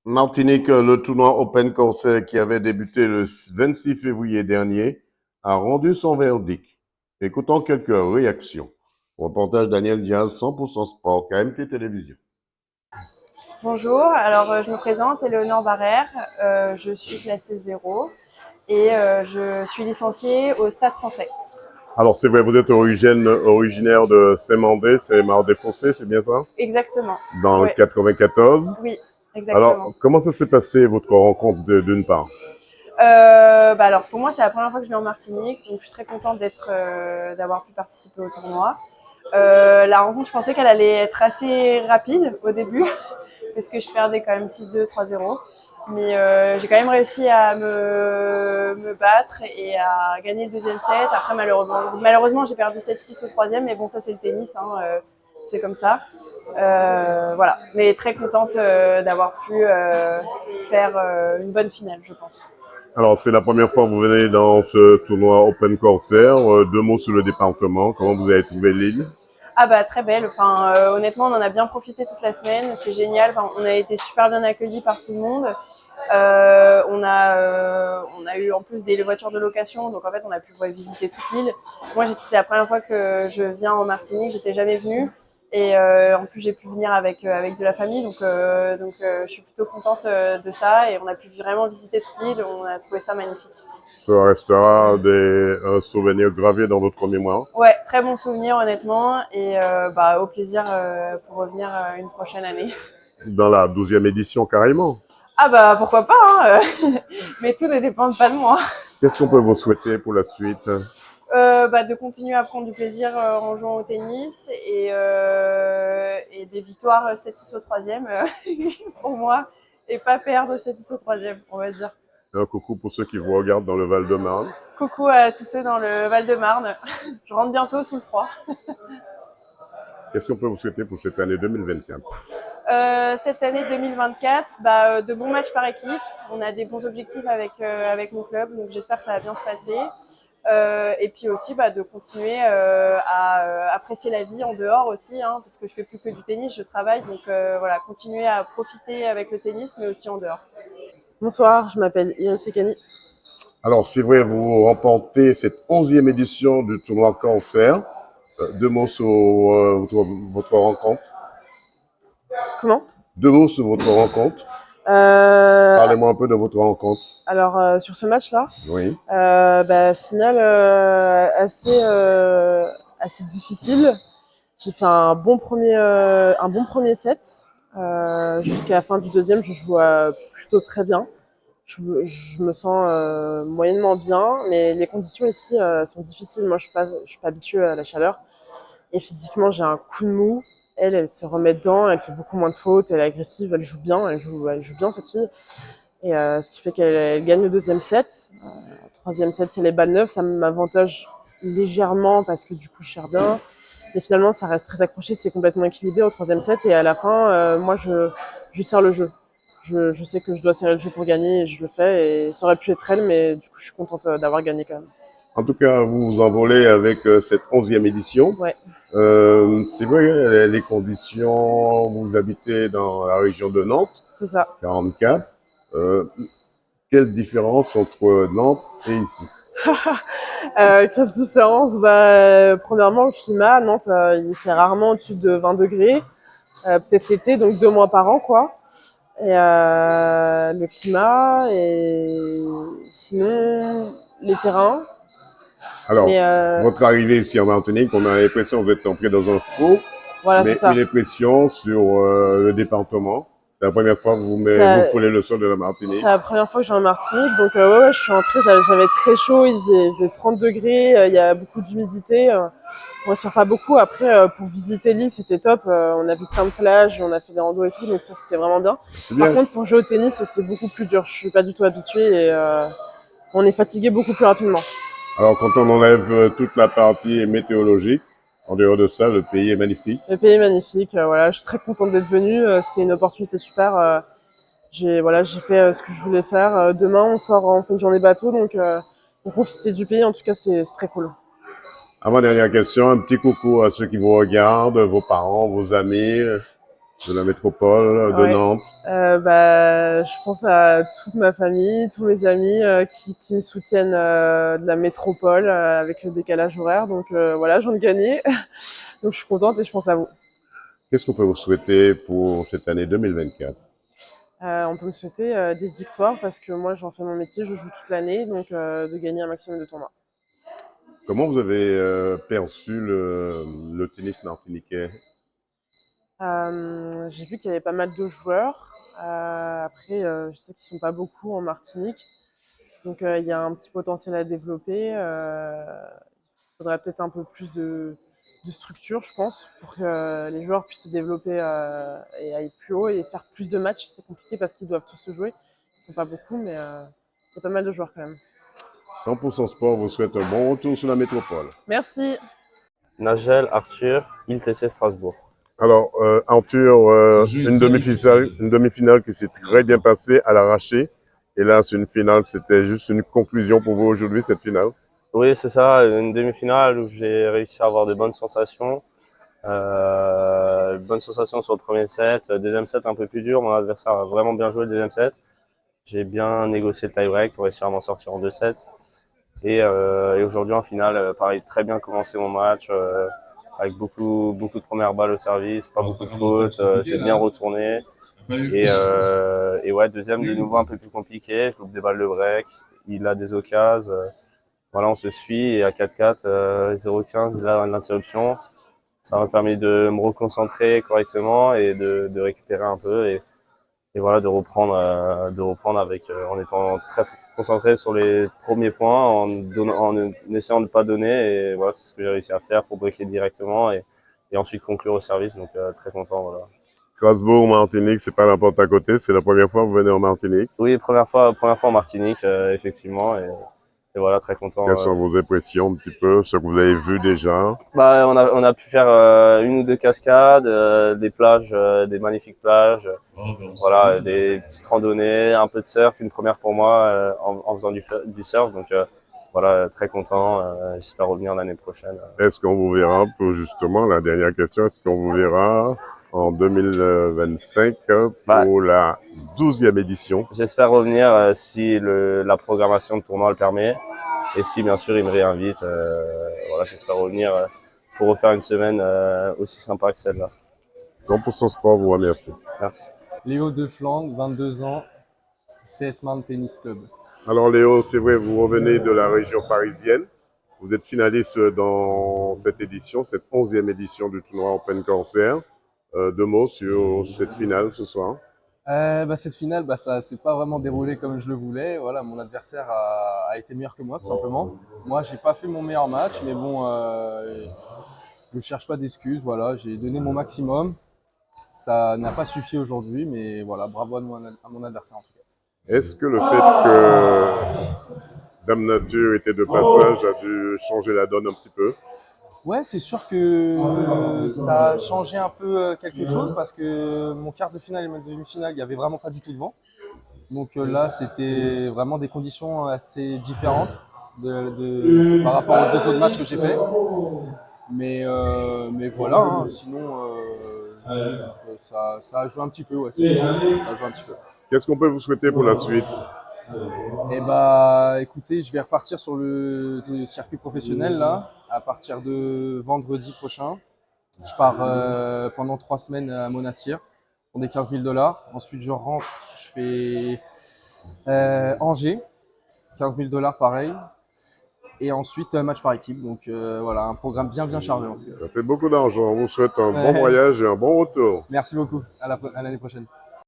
Martinique, le tournoi Open Corsair qui avait débuté le 26 février dernier a rendu son verdict. Écoutons quelques réactions. Reportage Daniel Diaz, 100% Sport, KMT Télévision. Bonjour, alors je me présente, Éléonore Barrère, je suis classée 0 et je suis licenciée au Stade français. Alors c'est vrai, vous êtes originaire de Saint-Mandé, c'est Mar-des-Fossés, c'est bien ça? Exactement, Dans le oui, 94. oui, Alors, exactement. comment ça s'est passé votre rencontre d'une part? Alors pour moi c'est la première fois que je viens en Martinique, donc je suis très contente d'avoir pu participer au tournoi. La rencontre, je pensais qu'elle allait être assez rapide au début, parce que je perdais quand même 6-2, 3-0. Mais j'ai quand même réussi à me battre et à gagner le deuxième set. Après, malheureusement j'ai perdu 7-6 au troisième, mais bon, ça c'est le tennis, hein, c'est comme ça. Voilà, mais très contente d'avoir pu faire une bonne finale, je pense. Alors, c'est la première fois que vous venez dans ce tournoi Open Corsair. Deux mots sur le département. Comment vous avez trouvé l'île? Ah bah très belle. Enfin, honnêtement, on en a bien profité toute la semaine. C'est génial. Enfin, on a été super bien accueillis par tout le monde. On a eu en plus des voitures de location, donc en fait, on a pu visiter toute l'île. Moi, c'est la première fois que je viens en Martinique. J'étais jamais venue. Et en plus, j'ai pu venir avec de la famille, je suis plutôt contente de ça. Et on a pu vraiment visiter toute l'île. On a trouvé ça magnifique. Ça restera un souvenir gravé dans votre mémoire. Ouais, très bon souvenir honnêtement et au plaisir pour revenir une prochaine année. Dans la 12e édition, carrément. Ah bah pourquoi pas, hein, mais tout ne dépend pas de moi. Qu'est-ce qu'on peut vous souhaiter pour la suite? De continuer à prendre du plaisir en jouant au tennis et des victoires 7-6 au troisième pour moi et pas perdre 7-6 au troisième, on va dire. Un coucou pour ceux qui vous regardent dans le Val-de-Marne. Coucou à tous ceux dans le Val-de-Marne. Je rentre bientôt sous le froid. Qu'est-ce qu'on peut vous souhaiter pour cette année 2024? Cette année 2024, de bons matchs par équipe. On a des bons objectifs avec mon club, donc j'espère que ça va bien se passer. Et puis aussi de continuer à apprécier la vie en dehors aussi, hein, parce que je fais plus que du tennis, je travaille, donc voilà, continuer à profiter avec le tennis, mais aussi en dehors. Bonsoir, je m'appelle Ian Sekani. Alors, c'est vrai, vous remportez cette 11e édition du tournoi Corsair. Deux mots sur votre rencontre. Comment? Deux mots sur votre rencontre. euh, Parlez-moi un peu de votre rencontre. Alors, sur ce match-là, Oui. finale assez difficile. J'ai fait un bon premier set. Jusqu'à la fin du deuxième, je joue plutôt très bien. Je me sens moyennement bien, mais les conditions ici sont difficiles. Moi, je suis pas habituée à la chaleur. Et physiquement, j'ai un coup de mou. Elle se remet dedans, elle fait beaucoup moins de fautes, elle est agressive, elle joue bien cette fille. Et ce qui fait qu'elle gagne le deuxième set. Troisième set, il y a les balles neuves, ça m'avantage légèrement parce que du coup, je sers bien. Mais finalement, ça reste très accroché, c'est complètement équilibré au troisième set. Et à la fin, moi, je sers le jeu. Je sais que je dois serrer le jeu pour gagner et je le fais. Et ça aurait pu être elle, mais du coup, je suis contente d'avoir gagné quand même. En tout cas, vous vous envolez avec cette 11e édition. Ouais. C'est vrai, les conditions, vous habitez dans la région de Nantes, C'est ça. 44. Euh, Quelle différence entre Nantes et ici? Quelle différence? Premièrement, le climat, à Nantes, il fait rarement au-dessus de 20 degrés. Peut-être l'été, donc 2 mois par an, quoi. Et le climat, et sinon, les terrains. Alors, Mais votre arrivée ici en Martinique, on a l'impression que vous êtes entré dans un four, voilà, c'est mais ça. une impression sur le département. C'est la première fois que vous Ça, foulez le sol de la C'est Martinique. la première fois que je vais en Martinique, donc ouais, je suis entrée, j'avais très chaud, il faisait 30 degrés, il y a beaucoup d'humidité, on respire pas beaucoup. Après, pour visiter l'île, c'était top, on a vu plein de plages, on a fait des randos et tout, donc ça c'était vraiment bien. C'est Par bien. contre, pour jouer au tennis, c'est beaucoup plus dur, je suis pas du tout habituée et on est fatigué beaucoup plus rapidement. Alors, quand on enlève toute la partie météorologique, en dehors de ça, le pays est magnifique. Le pays est magnifique, voilà, je suis très contente d'être venue, c'était une opportunité super. J'ai fait ce que je voulais faire. Demain, on sort en fin de journée bateau, donc pour profiter du pays, en tout cas, c'est très cool. Avant-dernière question, un petit coucou à ceux qui vous regardent, vos parents, vos amis. de la métropole, de Ouais. Nantes? Je pense à toute ma famille, tous mes amis qui me soutiennent de la métropole avec le décalage horaire. Donc voilà, j'en ai gagné. Donc je suis contente et je pense à vous. Qu'est-ce qu'on peut vous souhaiter pour cette année 2024? On peut me souhaiter des victoires parce que moi j'en fais mon métier, je joue toute l'année, donc de gagner un maximum de tournois. Comment vous avez perçu le tennis martiniquais? J'ai vu qu'il y avait pas mal de joueurs. Après, je sais qu'ils sont pas beaucoup en Martinique, donc il y a un petit potentiel à développer. Il faudrait peut-être un peu plus de structure, je pense, pour que les joueurs puissent se développer et aller plus haut et faire plus de matchs. C'est compliqué parce qu'ils doivent tous se jouer. Ils sont pas beaucoup, mais il y a pas mal de joueurs quand même. 100% Sport vous souhaite un bon retour sur la métropole. Merci. Nagel, Arthur, ILTC Strasbourg. Alors, Arthur, une demi-finale qui s'est très bien passée à l'arraché. Et là, c'est une finale, c'était juste une conclusion pour vous aujourd'hui, cette finale. Oui, c'est ça, une demi-finale où j'ai réussi à avoir de bonnes sensations. Bonnes sensations sur le premier set. Deuxième set un peu plus dur, mon adversaire a vraiment bien joué le deuxième set. J'ai bien négocié le tie-break pour réussir à m'en sortir en 2 sets. Et aujourd'hui en finale, pareil, très bien commencé mon match, avec beaucoup de premières balles au service, pas beaucoup de fautes, j'ai bien retourné. Et ouais, deuxième de nouveau un peu plus compliqué, je loupe des balles de break, il a des occasions, voilà, on se suit et à 4-4, 0-15, il a l'interruption. Ça m'a permis de me reconcentrer correctement et de récupérer un peu et voilà, de reprendre avec, en étant très concentré sur les premiers points, en essayant de ne pas donner. Et voilà, c'est ce que j'ai réussi à faire pour breaker directement et ensuite conclure au service. Donc très content. Voilà. Strasbourg, Martinique, c'est pas n'importe à côté, c'est la première fois que vous venez en Martinique. Oui, première fois en Martinique, effectivement. Et voilà, très content. Quelles sont vos impressions un petit peu, ce que vous avez vu déjà? Bah, on a pu faire une ou deux cascades, des plages, des magnifiques plages, voilà, des petites randonnées, un peu de surf, une première pour moi en faisant du surf. Donc voilà, très content. J'espère revenir l'année prochaine. Est-ce qu'on vous verra, pour justement la dernière question, est-ce qu'on vous verra en 2025 Bah, pour la 12e édition? j'espère revenir si la programmation de tournoi le permet et si bien sûr il me réinvite. Voilà, j'espère revenir pour refaire une semaine aussi sympa que celle-là. 100% Sport vous remercie. Merci. Léo Deflang, 22 ans, CS Man Tennis Club. Alors Léo, c'est vrai, vous revenez de la région parisienne. Vous êtes finaliste dans cette édition, cette 11e édition du tournoi Open Corsair. Deux mots sur cette finale ce soir. Cette finale, ça s'est pas vraiment déroulé comme je le voulais. Voilà, mon adversaire a été meilleur que moi, tout simplement. Moi, j'ai pas fait mon meilleur match, mais bon, je cherche pas d'excuses. Voilà, j'ai donné mon maximum. Ça n'a pas suffi aujourd'hui, mais voilà, bravo à mon adversaire en tout cas. Est-ce que le fait que Dame Nature était de passage a dû changer la donne un petit peu? Ouais, c'est sûr que ça a changé un peu quelque chose parce que mon quart de finale et ma demi-finale, il n'y avait vraiment pas du tout de vent. Donc là, c'était vraiment des conditions assez différentes par rapport aux deux autres matchs que j'ai fait. Mais voilà, hein, sinon, ça a joué un petit peu, ouais, c'est sûr. Ça a joué un petit peu. Qu'est-ce qu'on peut vous souhaiter pour la suite? Écoutez, je vais repartir sur le circuit professionnel là, à partir de vendredi prochain. Je pars pendant 3 semaines à Monastir pour des 15 000 $. Ensuite, je rentre, je fais Angers, 15 000 $ pareil. Et ensuite, un match par équipe. Donc voilà, un programme bien chargé en tout cas. Ça fait beaucoup d'argent. On vous souhaite un bon voyage et un bon retour. Merci beaucoup. À l'année prochaine.